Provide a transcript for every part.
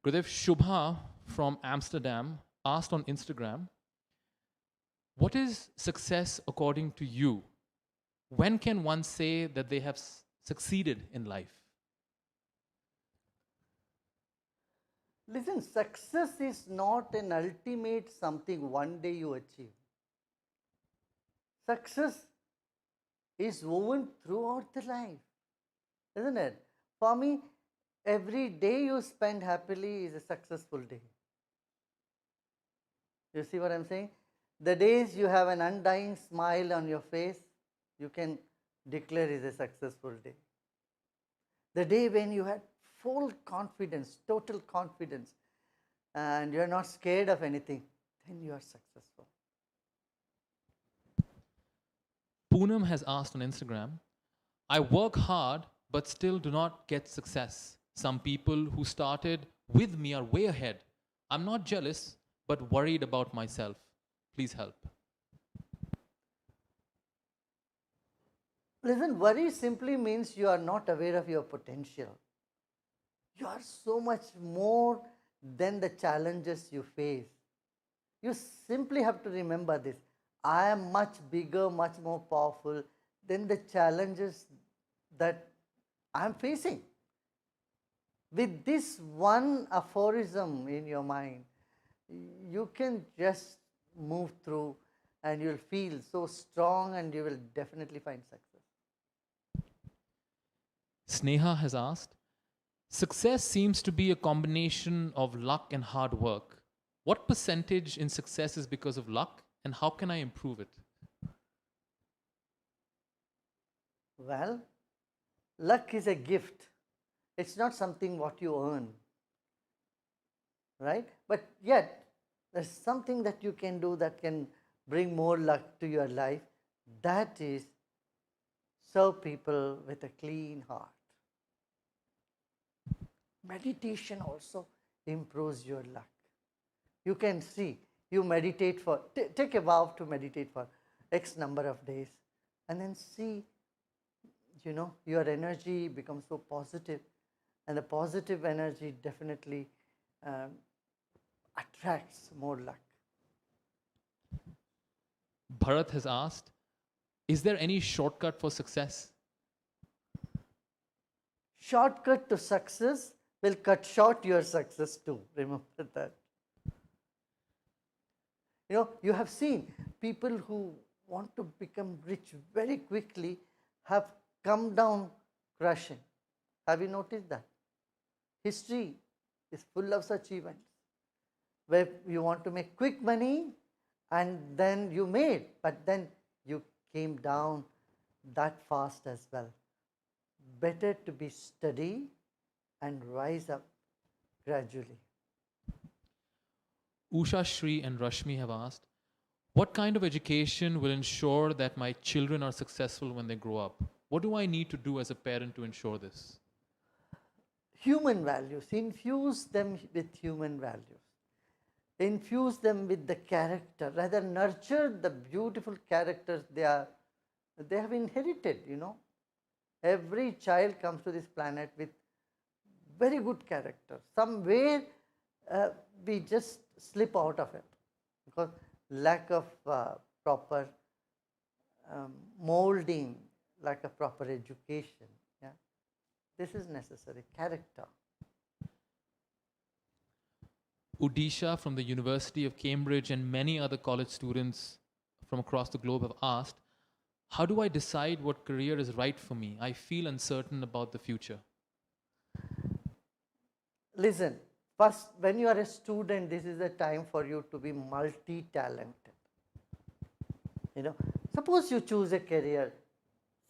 Gurudev, Shubha from Amsterdam asked on Instagram, what is success according to you? When can one say that they have succeeded in life? Listen, success is not an ultimate something one day you achieve. Success is woven throughout the life, isn't it? For me, every day you spend happily is a successful day. You see what I'm saying? The days you have an undying smile on your face, you can declare is a successful day. The day when you had full confidence, total confidence, and you are not scared of anything, then you are successful. Poonam has asked on Instagram, I work hard but still do not get success. Some people who started with me are way ahead. I'm not jealous but worried about myself. Please help. Listen, worry simply means you are not aware of your potential. You are so much more than the challenges you face. You simply have to remember this. I am much bigger, much more powerful than the challenges that I am facing. With this one aphorism in your mind, you can just move through and you'll feel so strong and you will definitely find success. Sneha has asked, success seems to be a combination of luck and hard work. What percentage in success is because of luck and how can I improve it? Well, luck is a gift. It's not something what you earn, right? But yet, there's something that you can do that can bring more luck to your life. That is serve people with a clean heart. Meditation also improves your luck. You can see, you meditate for, take a vow to meditate for X number of days and then see, your energy becomes so positive, and the positive energy definitely attracts more luck. Bharat has asked, is there any shortcut for success? Shortcut to success will cut short your success too. Remember that. You have seen people who want to become rich very quickly have come down crashing. Have you noticed that? History is full of such events where you want to make quick money and then you made, but then you came down that fast as well. Better to be steady and rise up gradually. Usha, Shri, and Rashmi have asked, what kind of education will ensure that my children are successful when they grow up? What do I need to do as a parent to ensure this? Human values, infuse them with human values. Infuse them with the character, rather nurture the beautiful characters they have inherited. Every child comes to this planet with very good character. Somewhere we just slip out of it because lack of proper molding, lack of proper education. Yeah, this is necessary. Character. Udisha from the University of Cambridge and many other college students from across the globe have asked, how do I decide what career is right for me? I feel uncertain about the future. Listen, first, when you are a student, this is the time for you to be multi-talented. Suppose you choose a career,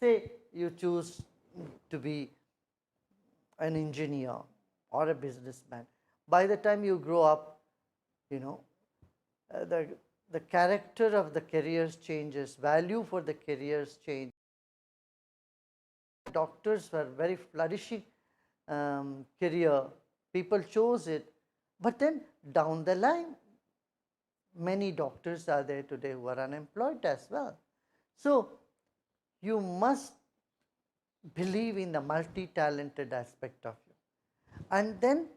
say you choose to be an engineer or a businessman. By the time you grow up, the character of the careers changes, value for the careers change. Doctors were very flourishing career, people chose it, but then down the line, many doctors are there today who are unemployed as well. So you must believe in the multi-talented aspect of you, and then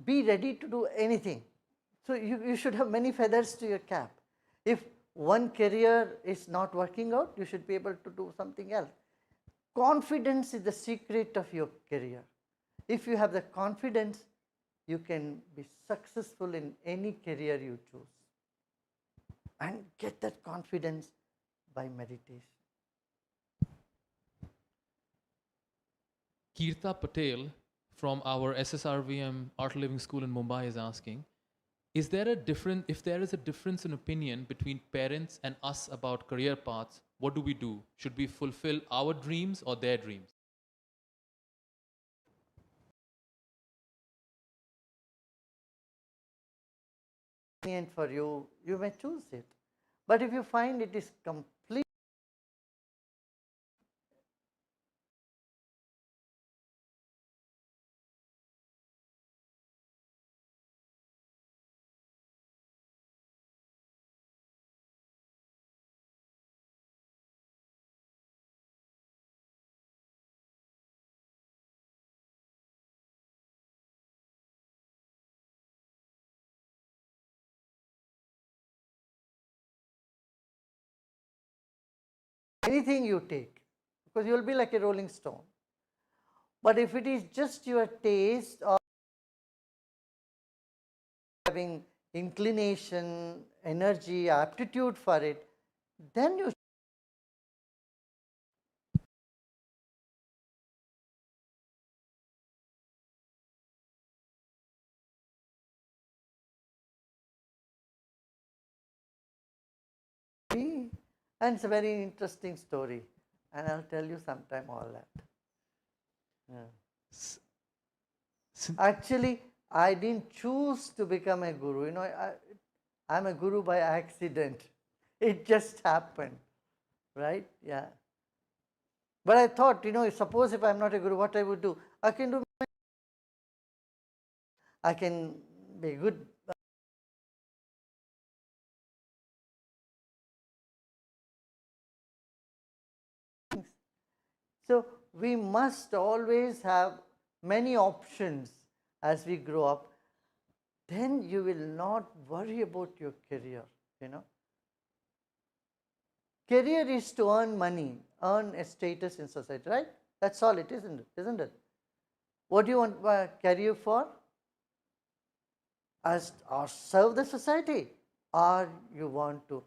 be ready to do anything. So you should have many feathers to your cap. If one career is not working out, you should be able to do something else. Confidence is the secret of your career. If you have the confidence, you can be successful in any career you choose. And get that confidence by meditation. Kirta Patel from our SSRVM Art Living School in Mumbai is asking, if there is a difference in opinion between parents and us about career paths, what do we do? Should we fulfill our dreams or their dreams? And for you, you may choose it. But if you find it is complete, anything you take, because you will be like a rolling stone. But if it is just your taste or having inclination, energy, aptitude for it, then you be. And it's a very interesting story, and I'll tell you sometime all that. Yeah. S- s- Actually, I didn't choose to become a guru. I'm a guru by accident. It just happened, right? Yeah. But I thought, suppose if I'm not a guru, what I would do? I can be good. So we must always have many options as we grow up. Then you will not worry about your career. Career is to earn money, earn a status in society, right? That's all it, isn't it? What do you want career for? Or serve the society, or you want to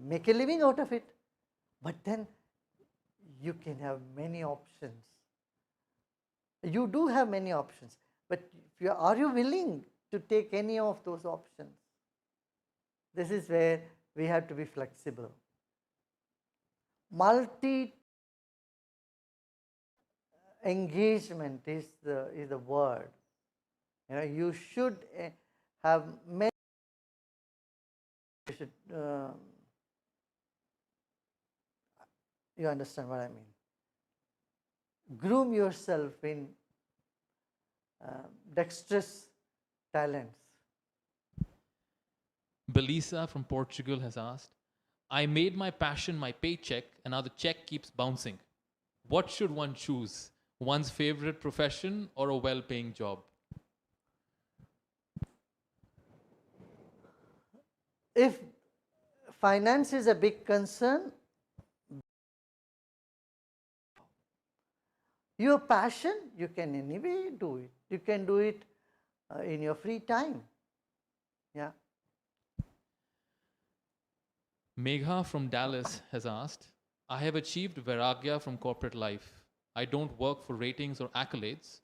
make a living out of it. But then you can have many options. You do have many options, but are you willing to take any of those options? This is where we have to be flexible. Multi engagement is the word. You should have many. You should. You understand what I mean? Groom yourself in dexterous talents. Belisa from Portugal has asked, I made my passion my paycheck and now the check keeps bouncing. What should one choose? One's favorite profession or a well paying job? If finance is a big concern, your passion, you can anyway do it. You can do it in your free time. Yeah. Megha from Dallas has asked, I have achieved Vairagya from corporate life. I don't work for ratings or accolades.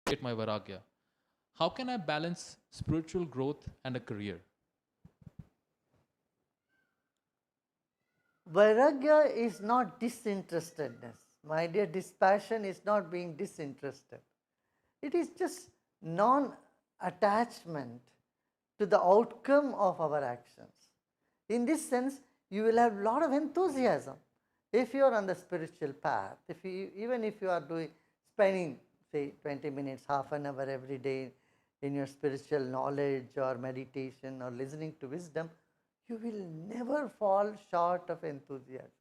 Get my Vairagya. How can I balance spiritual growth and a career? Vairagya is not disinterestedness. My dear, dispassion is not being disinterested. It is just non-attachment to the outcome of our actions. In this sense, you will have a lot of enthusiasm. If you are on the spiritual path, even if you are spending, say, 20 minutes, half an hour every day in your spiritual knowledge or meditation or listening to wisdom, you will never fall short of enthusiasm.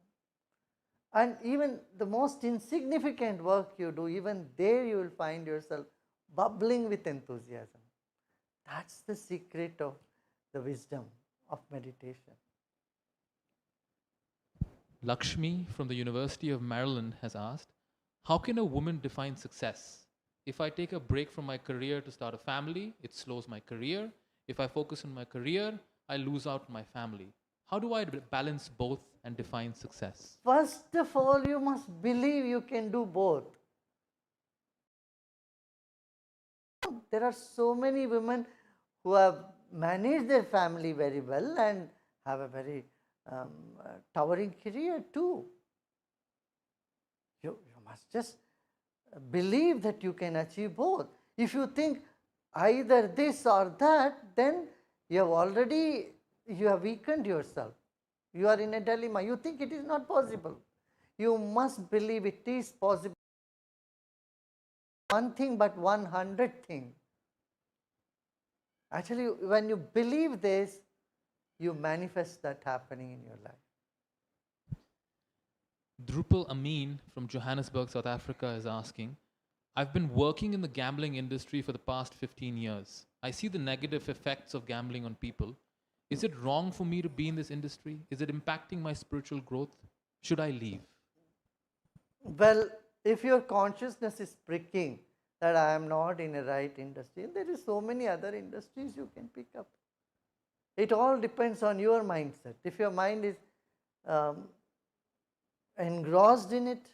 And even the most insignificant work you do, even there you will find yourself bubbling with enthusiasm. That's the secret of the wisdom of meditation. Lakshmi from the University of Maryland has asked, how can a woman define success? If I take a break from my career to start a family, it slows my career. If I focus on my career, I lose out on my family. How do I balance both and define success? First of all, you must believe you can do both. There are so many women who have managed their family very well and have a very towering career too. You must just believe that you can achieve both. If you think either this or that, then you have weakened yourself. You are in a dilemma. You think it is not possible. You must believe it is possible. One thing but 100 things. Actually, when you believe this, you manifest that happening in your life. Drupal Amin from Johannesburg, South Africa is asking, I've been working in the gambling industry for the past 15 years. I see the negative effects of gambling on people. Is it wrong for me to be in this industry? Is it impacting my spiritual growth? Should I leave? Well, if your consciousness is pricking that I am not in a right industry, there is so many other industries you can pick up. It all depends on your mindset. If your mind is engrossed in it,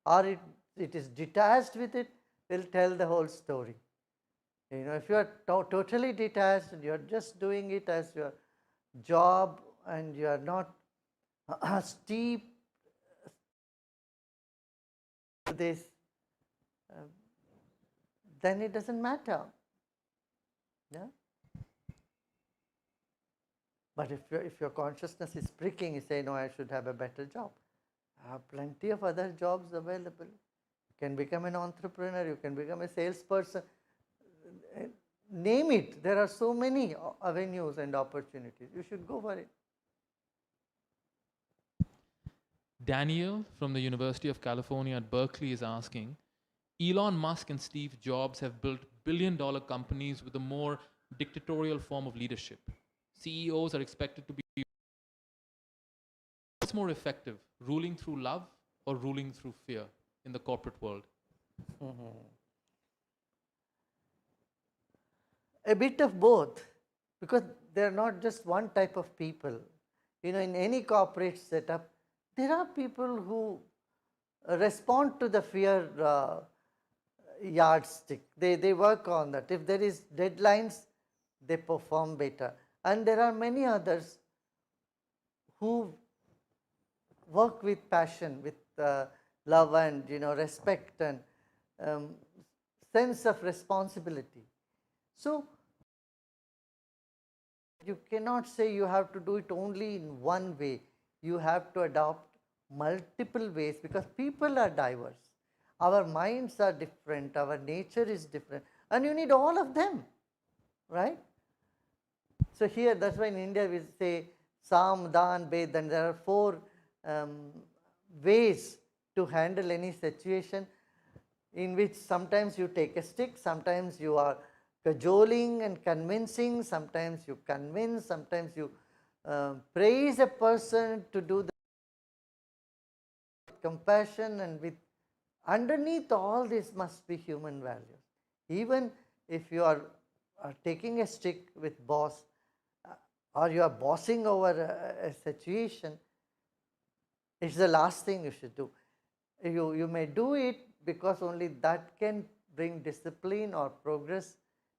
or it is detached with it, will tell the whole story. You know, if you are totally detached and you are just doing it as your job and you are not steep to this, then it doesn't matter. Yeah. But if your consciousness is pricking, you say, no, I should have a better job. I have plenty of other jobs available. You can become an entrepreneur, you can become a salesperson. Name it. There are so many avenues and opportunities. You should go for it. Daniel from the University of California at Berkeley is asking, Elon Musk and Steve Jobs have built billion-dollar companies with a more dictatorial form of leadership. CEOs are expected to be what's more effective, ruling through love or ruling through fear in the corporate world? A bit of both, because they are not just one type of people. You know, in any corporate setup, there are people who respond to the fear yardstick. They work on that. If there is deadlines, they perform better. And there are many others who work with passion, with love and respect and sense of responsibility. So you cannot say you have to do it only in one way. You have to adopt multiple ways, because people are diverse. Our minds are different, our nature is different, and you need all of them, right? So here, that's why in India we say Sam, Dan, Ved, and there are four ways to handle any situation, in which sometimes you take a stick, sometimes you are cajoling and convincing, sometimes you convince, sometimes you praise a person to do the compassion, and with underneath all this must be human values. Even if you are taking a stick with boss, or you are bossing over a situation, it's the last thing you should do. You may do it because only that can bring discipline or progress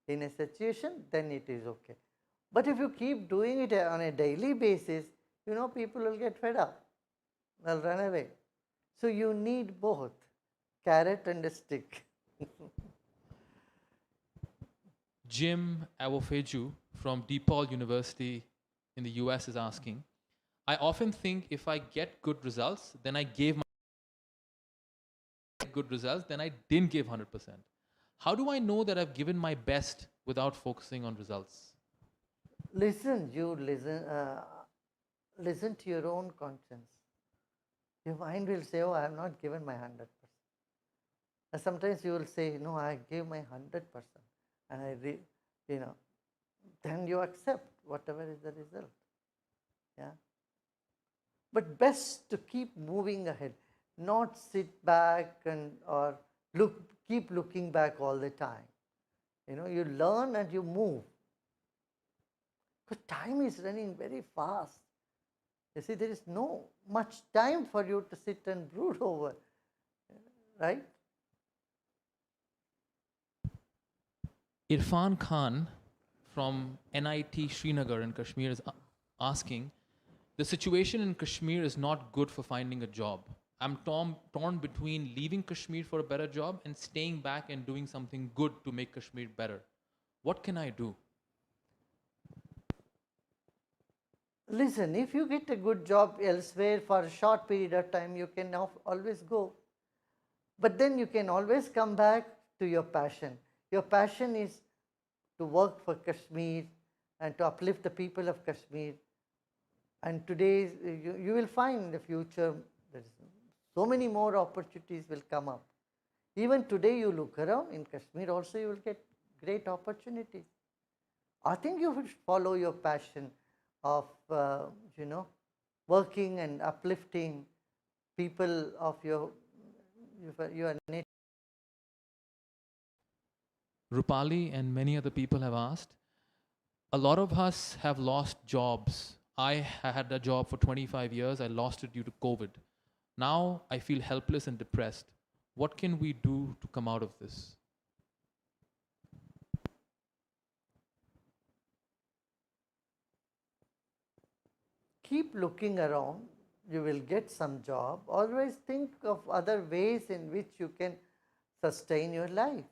in a situation, then it is okay. But if you keep doing it on a daily basis, people will get fed up, they'll run away. So you need both, carrot and a stick. Jim Awofeju from DePaul University in the US is asking, I often think if I get good results, then I gave my good results, then I didn't give 100%. How do I know that I've given my best without focusing on results? Listen to your own conscience. Your mind will say, oh, I have not given my 100%. And sometimes you will say, no, I gave my 100%, and you know, then you accept whatever is the result. Yeah. But best to keep moving ahead, not sit back and or keep looking back all the time. You learn and you move. Because time is running very fast. You see, there is no much time for you to sit and brood over, right? Irfan Khan from NIT Srinagar in Kashmir is asking, the situation in Kashmir is not good for finding a job. I'm torn between leaving Kashmir for a better job and staying back and doing something good to make Kashmir better. What can I do? Listen, if you get a good job elsewhere for a short period of time, you can always go. But then you can always come back to your passion. Your passion is to work for Kashmir and to uplift the people of Kashmir. And today, you will find in the future, so many more opportunities will come up. Even today, you look around in Kashmir also, you will get great opportunities. I think you should follow your passion of, working and uplifting people of your native. Rupali and many other people have asked, a lot of us have lost jobs. I had a job for 25 years. I lost it due to COVID. Now I feel helpless and depressed. What can we do to come out of this? Keep looking around, you will get some job. Always think of other ways in which you can sustain your life.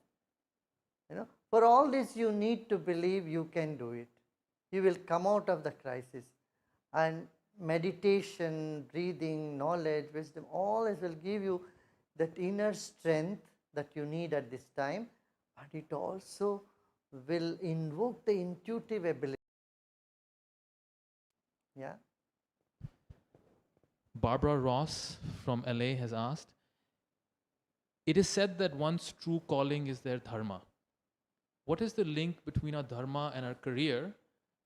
For all this, you need to believe you can do it. You will come out of the crisis. And meditation, breathing, knowledge, wisdom, all this will give you that inner strength that you need at this time. And it also will invoke the intuitive ability. Yeah. Barbara Ross from LA has asked, it is said that one's true calling is their dharma. What is the link between our dharma and our career?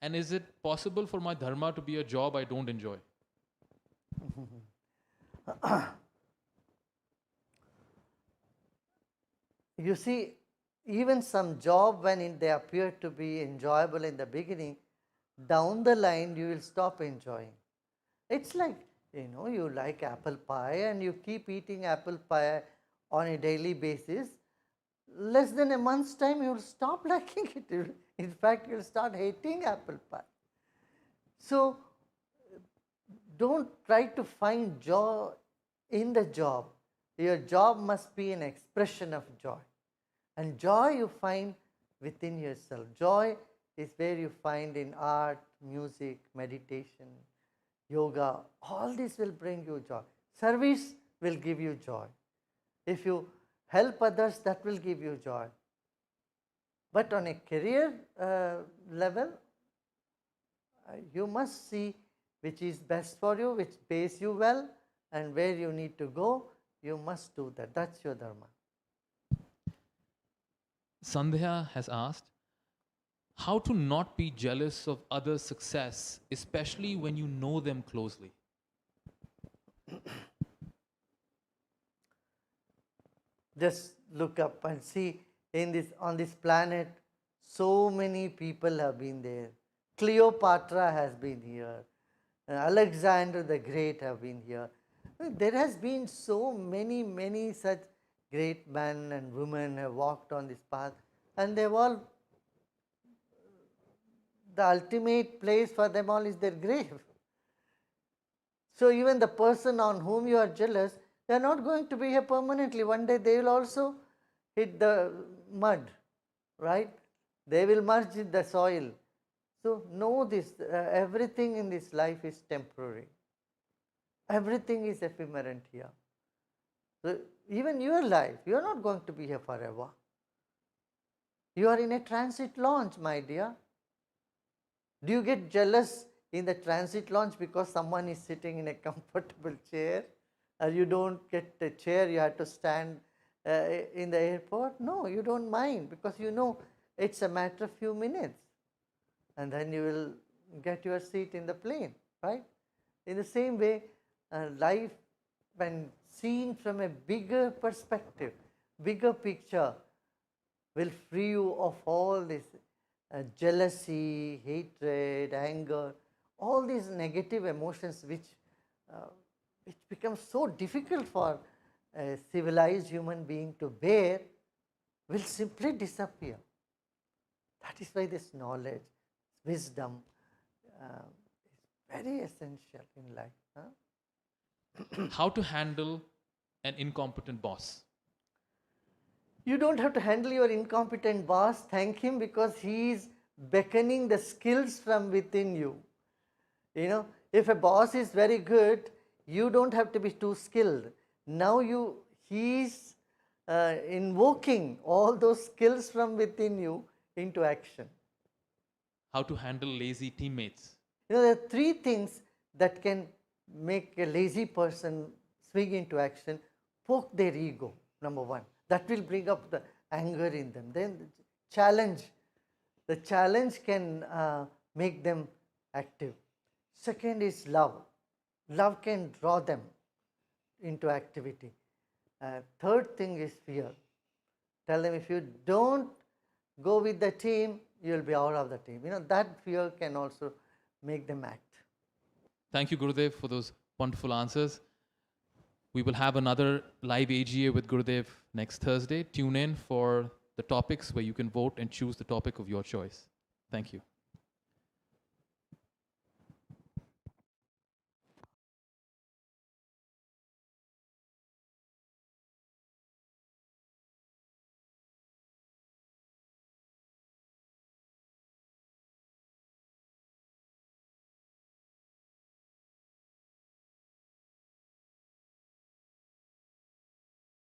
And is it possible for my dharma to be a job I don't enjoy? You see, even some job, when they appear to be enjoyable in the beginning, down the line you will stop enjoying. It's like, you like apple pie and you keep eating apple pie on a daily basis. Less than a month's time, you will stop liking it. In fact, you will start hating apple pie. So, don't try to find joy in the job. Your job must be an expression of joy. And joy you find within yourself. Joy is where you find in art, music, meditation, yoga. All this will bring you joy. Service will give you joy. If you help others, that will give you joy. But on a career level, you must see which is best for you, which pays you well, and where you need to go. You must do that. That's your dharma. Sandhya has asked, how to not be jealous of others' success, especially when you know them closely? Just look up and see on this planet, so many people have been there. Cleopatra has been here. Alexander the Great have been here. There has been so many such great men and women have walked on this path, and they've all, the ultimate place for them all is their grave. So even the person on whom you are jealous, they are not going to be here permanently. One day they will also hit the mud, right? They will merge in the soil. So know this, everything in this life is temporary. Everything is ephemeral here. So even your life, you are not going to be here forever. You are in a transit launch, my dear. Do you get jealous in the transit launch because someone is sitting in a comfortable chair, or you don't get a chair, you have to stand in the airport? No, you don't mind, because you know it's a matter of few minutes, and then you will get your seat in the plane, right? In the same way, life, when seen from a bigger perspective, bigger picture, will free you of all this jealousy, hatred, anger, all these negative emotions uh, which become so difficult for a civilized human being to bear, will simply disappear. That is why this knowledge, wisdom, is very essential in life. Huh? How to handle an incompetent boss? You don't have to handle your incompetent boss. Thank him, because he is beckoning the skills from within you. You know, if a boss is very good, you don't have to be too skilled. Now he is invoking all those skills from within you into action. How to handle lazy teammates? You know, there are three things that can make a lazy person swing into action. Poke their ego, number one. That will bring up the anger in them. Then the challenge can make them active. Second is love. Love can draw them into activity. Third thing is fear. Tell them, if you don't go with the team, you will be out of the team. You know, that fear can also make them act. Thank you, Gurudev, for those wonderful answers. We will have another live AGA with Gurudev next Thursday. Tune in for the topics where you can vote and choose the topic of your choice. Thank you.